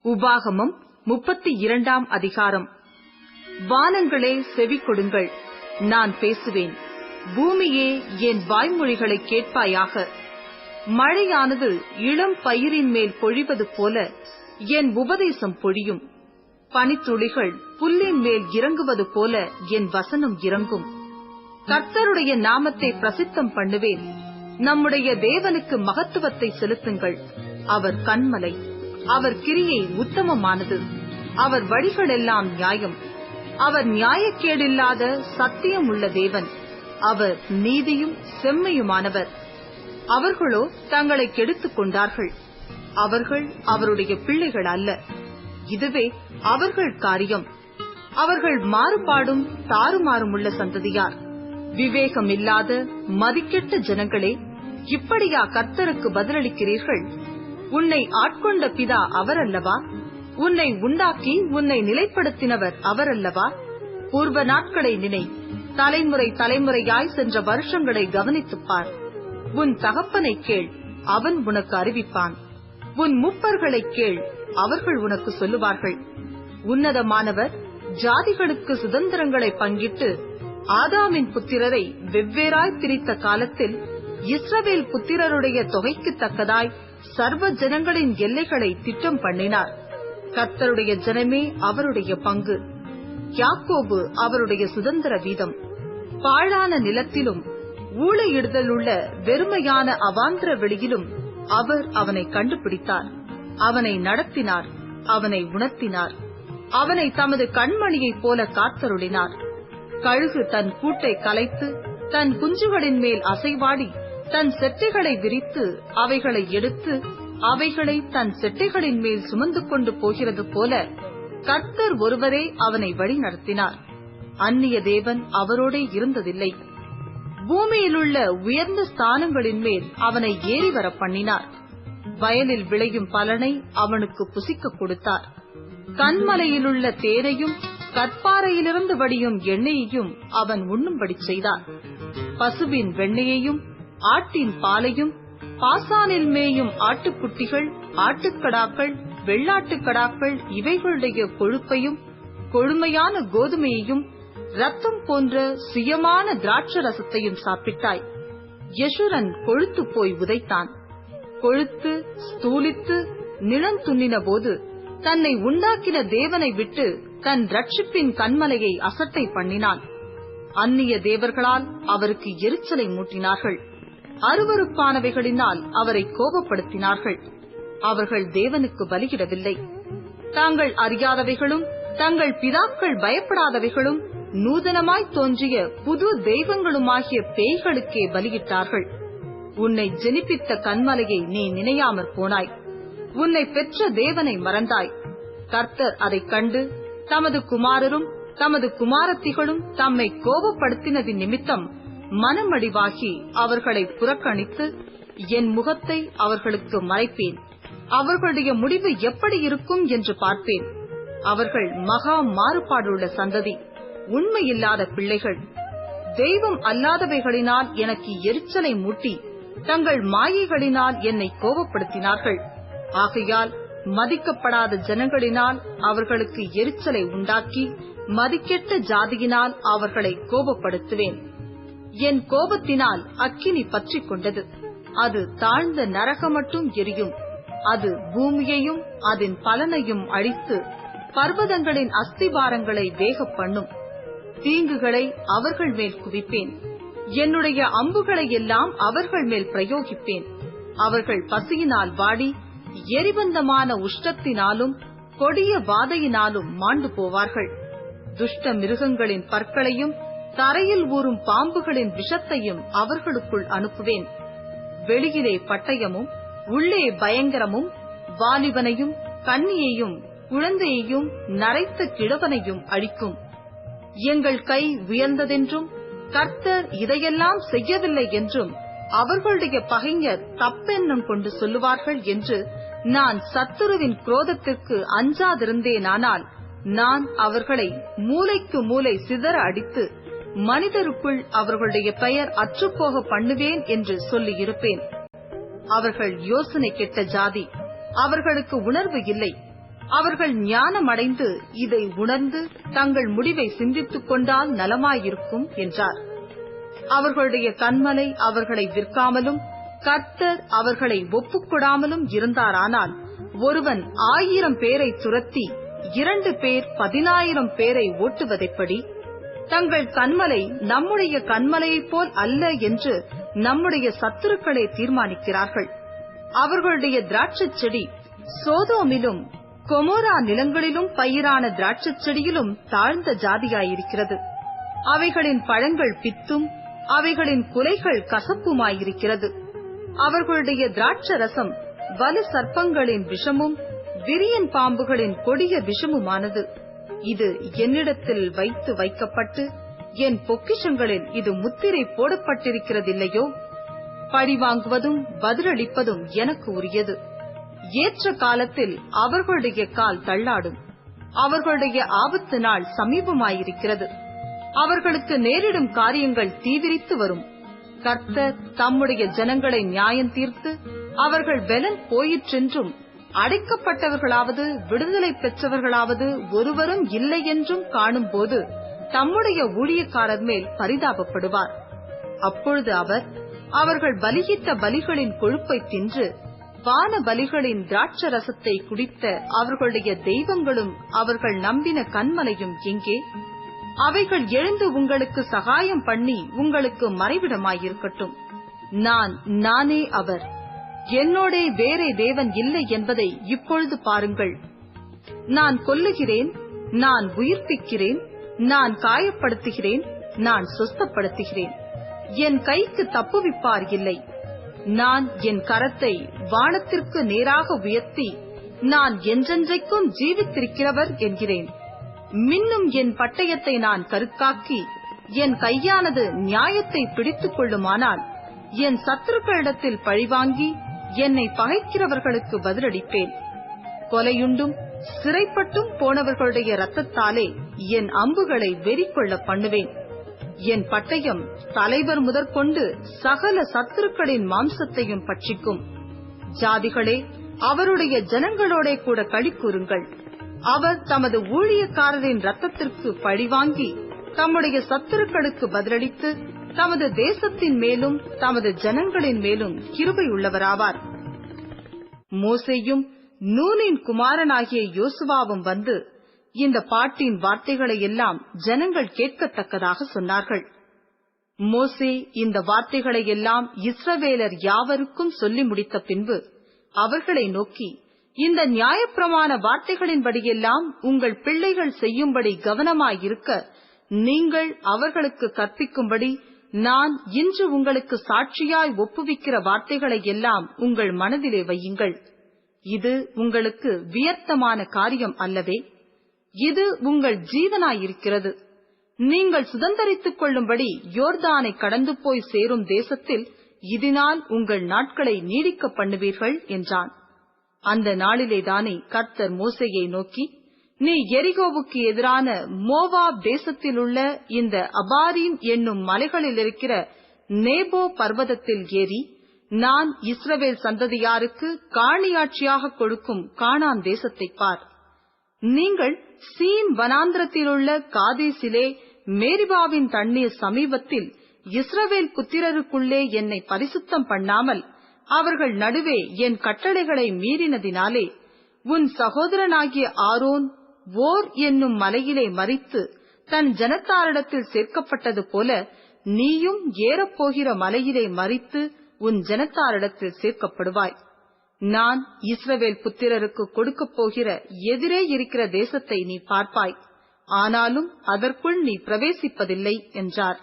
உபாகமம் 32 அதிகாரம். வானங்களே செவி கொடுங்கள், நான் பேசுவேன். பூமியே என் வாய்மொழிகளை கேட்பாயாக. மழையானது இளம் பயிரின் மேல் பொழிவது போல என் உபதேசம் பொழியும். பனித்துளிகள் புல்லின் மேல் இறங்குவது போல என் வசனம் இறங்கும். கர்த்தருடைய நாமத்தை பிரசித்தம் பண்ணுவேன். நம்முடைய தேவனுக்கு மகத்துவத்தை செலுத்துங்கள். அவர் கன்மலை, அவர் கிரியை உத்தமமானது, அவர் வழிகளெல்லாம் நியாயம். அவர் நியாயக்கேடில்லாத சத்தியம் உள்ள தேவன், அவர் நீதியும் செம்மையுமானவர். அவர்களோ தங்களை கெடுத்துக் கொண்டார்கள். அவர்கள் அவருடைய பிள்ளைகள் அல்ல, இதுவே அவர்கள் காரியம். அவர்கள் மாறுபாடும் தாறுமாறுமுள்ள சந்ததியார். விவேகமில்லாத மதிக்கெட்ட ஜனங்களே, இப்படியா கர்த்தருக்கு பதிலளிக்கிறீர்கள்? உன்னை ஆட்கொண்ட பிதா அவரல்லவா? உன்னை உண்டாக்கி உன்னை நிலைப்படுத்தினவர் அவரல்லவா? பூர்வ நாட்களை நினை, தலைமுறை தலைமுறையாய் சென்ற வருஷங்களை கவனித்துப் பார். உன் தகப்பனை கேள், அவன் உனக்கு அறிவிப்பான். உன் முப்பர்களை கேள், அவர்கள் உனக்கு சொல்லுவார்கள். உன்னதமானவர் ஜாதிகளுக்கு சுதந்திரங்களை பங்கிட்டு ஆதாமின் புத்திரரை வெவ்வேறாய் பிரித்த காலத்தில் இஸ்ரவேல் புத்திரருடைய தொகைக்கு தக்கதாய் சர்வ ஜனங்களின் எல்லைகளை திட்டம் பண்ணினார். கர்த்தருடைய ஜனமே அவருடைய பங்கு, யாக்கோபு அவருடைய சுதந்திர வீதம். பாழான நிலத்திலும் ஊளையிடுதலுள்ள வெறுமையான அவாந்திர வெளியிலும் அவர் அவனை கண்டுபிடித்தார். அவனை நடத்தினார், அவனை உணர்த்தினார். அவனை தமது கண்மணியைப் போல காத்தருளினார். கழுகு தன் கூட்டை கலைத்து தன் குஞ்சுகளின் மேல் அசைவாடி தன் செட்டைகளை விரித்து அவைகளை எடுத்து அவைகளை தன் செட்டைகளின் மேல் சுமந்து கொண்டு போகிறது போல கர்த்தர் ஒருவரே அவனை வழி நடத்தினார். அந்நிய தேவன் அவரோடே இருந்ததில்லை. பூமியிலுள்ள உயர்ந்த ஸ்தானங்களின் மேல் அவனை ஏறி வர பண்ணினார். வயலில் விளையும் பலனை அவனுக்கு புசிக்க கொடுத்தார். கண்மலையிலுள்ள தேரையும் கற்பாறையிலிருந்து வடியும் எண்ணெயையும் அவன் உண்ணும்படி செய்தார். பசுவின் வெண்ணெயையும் ஆட்டின் பாலையும் பாசானில் மேயும் ஆட்டுக்குட்டிகள், ஆட்டுக்கடாக்கள், வெள்ளாட்டுக்கடாக்கள் இவைகளுடைய கொழுப்பையும் கொழுமையான கோதுமையையும் ரத்தம் போன்ற சுயமான திராட்சரசத்தையும் சாப்பிட்டாய். யெஷுரன் கொழுத்து போய் உதைத்தான். கொழுத்து ஸ்தூலித்து நிலம் துண்ணின போது தன்னை உண்டாக்கின தேவனை விட்டு தன் ரட்சிப்பின் கண்மலையை அசட்டை பண்ணினான். அந்நிய தேவர்களால் அவருக்கு எரிச்சலை மூட்டினார்கள். அருவருப்பானவைகளினால் அவரை கோபப்படுத்தினார்கள். அவர்கள் தேவனுக்கு பலியிடவில்லை. தாங்கள் அறியாதவைகளும் தங்கள் பிதாக்கள் பயப்படாதவைகளும் நூதனமாய் தோன்றிய புது தெய்வங்களுமாகிய பேய்களுக்கே பலியிட்டார்கள். உன்னை ஜெனிப்பித்த கண்மலையை நீ நினையாமற் போனாய். உன்னை பெற்ற தேவனை மறந்தாய். கர்த்தர் அதைக் கண்டு தமது குமாரரும் தமது குமாரத்திகளும் தம்மை கோபப்படுத்தினதின் நிமித்தம் மனமடிவாகி அவர்களை புறக்கணித்து என் முகத்தை அவர்களுக்கு மறைப்பேன். அவர்களுடைய முடிவு எப்படி இருக்கும் என்று பார்ப்பேன். அவர்கள் மகா மாறுபாடுள்ள சந்ததி, உண்மையில்லாத பிள்ளைகள். தெய்வம் அல்லாதவைகளினால் எனக்கு எரிச்சலை மூட்டி தங்கள் மாயைகளினால் என்னை கோபப்படுத்தினார்கள். ஆகையால் மதிக்கப்படாத ஜனங்களினால் அவர்களுக்கு எரிச்சலை உண்டாக்கி மதிக்கெட்ட ஜாதியினால் அவர்களை கோபப்படுத்துவேன். என் கோபத்தினால் அக்கினி பற்றிக் கொண்டது. அது தாழ்ந்த நரக மட்டும் எரியும். அது பூமியையும் அதன் பலனையும் அழித்து பர்வதங்களின் அஸ்திபாரங்களை வேக பண்ணும். தீங்குகளை அவர்கள் மேல் குவிப்பேன். என்னுடைய அம்புகளை எல்லாம் அவர்கள் மேல் பிரயோகிப்பேன். அவர்கள் பசியினால் வாடி எரிபந்தமான உஷ்டத்தினாலும் கொடிய வாதையினாலும் மாண்டு போவார்கள். துஷ்ட மிருகங்களின் பற்களையும் தரையில் ஊறும் பாம்புகளின் விஷத்தையும் அவர்களுக்குள் அனுப்புவேன். வெளியிலே பட்டயமும் உள்ளே பயங்கரமும் வாலிபனையும் கன்னியையும் குழந்தையையும் நரைத்த கிழவனையும் அழிக்கும். எங்கள் கை உயர்ந்ததென்றும் கர்த்தர் இதையெல்லாம் செய்யவில்லை என்றும் அவர்களுடைய பகைஞர் தப்பெண்ணம் கொண்டு சொல்லுவார்கள் என்று நான் சத்துருவின் குரோதத்திற்கு அஞ்சாதிருந்தேனானால் நான் அவர்களை மூலைக்கு மூலை சிதற அடித்து மனிதருக்குள் அவர்களுடைய பெயர் அற்றுப்போக பண்ணுவேன் என்று சொல்லியிருப்பேன். அவர்கள் யோசனை கெட்ட ஜாதி, அவர்களுக்கு உணர்வு இல்லை. அவர்கள் ஞானமடைந்து இதை உணர்ந்து தங்கள் முடிவை சிந்தித்துக் கொண்டால் நலமாயிருக்கும் என்றார். அவர்களுடைய கன்மலை அவர்களை விற்காமலும் கர்த்தர் அவர்களை ஒப்புக்கொடாமலும் இருந்தாரானால், ஒருவன் 1000 பேரை துரத்தி 2 பேர் 10,000 பேரை ஓட்டுவதெப்படி? தங்கள் கன்மலை நம்முடைய கன்மலையைப் போல் அல்ல என்று நம்முடைய சத்துருக்களே தீர்மானிக்கிறார்கள். அவர்களுடைய திராட்சைச் செடி சோதோமிலும் கொமோரா நிலங்களிலும் பயிரான திராட்சைச் செடியிலும் தாழ்ந்த ஜாதியாயிருக்கிறது. அவைகளின் பழங்கள் பித்தும் அவைகளின் குலைகள் கசப்புமாயிருக்கிறது. அவர்களுடைய திராட்சரசம் வலு சர்ப்பங்களின் விஷமும் விரியன் பாம்புகளின் கொடிய விஷமுமானது. இது என்னிடத்தில் வைக்கப்பட்டு என் பொக்கிஷங்களில் இது முத்திரை போடப்பட்டிருக்கிறதில்லையோ? பழிவாங்குவதும் பதிலளிப்பதும் எனக்கு உரியது. ஏற்ற காலத்தில் அவர்களுடைய கால் தள்ளாடும். அவர்களுடைய ஆபத்து நாள் சமீபமாயிருக்கிறது. அவர்களுக்கு நேரிடும் காரியங்கள் தீவிரித்து வரும். கர்த்தர் தம்முடைய ஜனங்களை நியாயம் தீர்த்து அவர்கள் பெலன் போயிற்றென்றும் அடைக்கப்பட்டவர்களாவது விடுதலை பெற்றவர்களாவது ஒருவரும் இல்லை என்றும் காணும்போது தம்முடைய ஊழியக்காரர் மேல் பரிதாபப்படுவார். அப்பொழுது அவர்கள் பலியிட்ட பலிகளின் கொழுப்பை தின்று வான பலிகளின் திராட்சரசத்தை குடித்த அவர்களுடைய தெய்வங்களும் அவர்கள் நம்பின கன்மலையும் எங்கே? அவைகள் எழுந்து உங்களுக்கு சகாயம் பண்ணி உங்களுக்கு மறைவிடமாயிருக்கட்டும். நானே அவர், என்னோடே வேறே தேவன் இல்லை என்பதை இப்பொழுது பாருங்கள். நான் கொல்லுகிறேன், நான் உயிர்ப்பிக்கிறேன், நான் காயப்படுத்துகிறேன், நான் சொஸ்தப்படுத்துகிறேன். என் கைக்கு தப்புவிப்பார் இல்லை. நான் என் கரத்தை வானத்திற்கு நேராக உயர்த்தி நான் என்றென்றைக்கும் ஜீவித்திருக்கிறவர் என்கிறேன். மின்னும் என் பட்டயத்தை நான் கருக்காக்கி என் கையானது நியாயத்தை பிடித்துக் கொள்ளுமானால் என் சத்துருக்களிடத்தில் பழிவாங்கி என்னை பகைக்கிறவர்களுக்கு பதிலளிப்பேன். கொலையுண்டும் சிறைப்பட்டும் போனவர்களுடைய இரத்தத்தாலே என் அம்புகளை வெறிக்கொள்ள பண்ணுவேன். என் பட்டயம் தலைவர் முதற்கொண்டு சகல சத்துருக்களின் மாம்சத்தையும் பட்சிக்கும். ஜாதிகளே, அவருடைய ஜனங்களோட கூட களி கூறுங்கள். அவர் தமது ஊழியக்காரரின் இரத்தத்திற்கு பழிவாங்கி தம்முடைய சத்துருக்களுக்கு பதிலளித்து தமது தேசத்தின் மேலும் தமது ஜனங்களின் மேலும் கிருபை உள்ளவராவார். மோசேயும் நூனின் குமாரனாகிய யோசுவாவும் வந்து இந்த பாட்டின் வார்த்தைகளை எல்லாம் ஜனங்கள் கேட்கத்தக்கதாக சொன்னார்கள். மோசே இந்த வார்த்தைகளை எல்லாம் இஸ்ரவேலர் யாவருக்கும் சொல்லி முடித்த பின்பு அவர்களை நோக்கி, இந்த நியாயப்பிரமாண வார்த்தைகளின்படியெல்லாம் உங்கள் பிள்ளைகள் செய்யும்படி கவனமாயிருக்க நீங்கள் அவர்களுக்கு கற்பிக்கும்படி நான் இன்று உங்களுக்கு சாட்சியாய் ஒப்புவிக்கிற வார்த்தைகளை எல்லாம் உங்கள் மனதிலே வையுங்கள். இது உங்களுக்கு வியர்த்தமான காரியம் அல்லவே? இது உங்கள் ஜீவனாயிருக்கிறது. நீங்கள் சுதந்தரித்துக் கொள்ளும்படி யோர்தானை கடந்து போய் சேரும் தேசத்தில் இதனால் உங்கள் நாட்களை நீடிக்க பண்ணுவீர்கள் என்றான். அந்த நாளிலேதானே கர்த்தர் மோசேயை நோக்கி, நீ எரிகோவுக்கு எதிரான மோவாப் தேசத்திலுள்ள இந்த அபாரீம் என்னும் மலைகளில் இருக்கிற நேபோ பர்வதத்தில் ஏறி நான் இஸ்ரவேல் சந்ததியாருக்கு காணியாட்சியாக கொடுக்கும் கானான் தேசத்தை பார். நீங்கள் சீன் வனாந்திரத்திலுள்ள காதேசிலே மேரிபாவின் தண்ணீர் சமீபத்தில் இஸ்ரவேல் புத்திரருக்குள்ளே என்னை பரிசுத்தம் பண்ணாமல் அவர்கள் நடுவே என் கட்டளைகளை மீறினதினாலே உன் சகோதரனாகிய ஆரோன் ஓர் என்னும் மலையிலே மரித்து தன் ஜனத்தாரிடத்தில் சேர்க்கப்பட்டது போல நீயும் ஏறப்போகிற மலையிலே மரித்து உன் ஜனத்தாரிடத்தில் சேர்க்கப்படுவாய். நான் இஸ்ரவேல் புத்திரருக்கு கொடுக்கப் போகிற எதிரே இருக்கிற தேசத்தை நீ பார்ப்பாய், ஆனாலும் அதற்குள் நீ பிரவேசிப்பதில்லை என்றார்.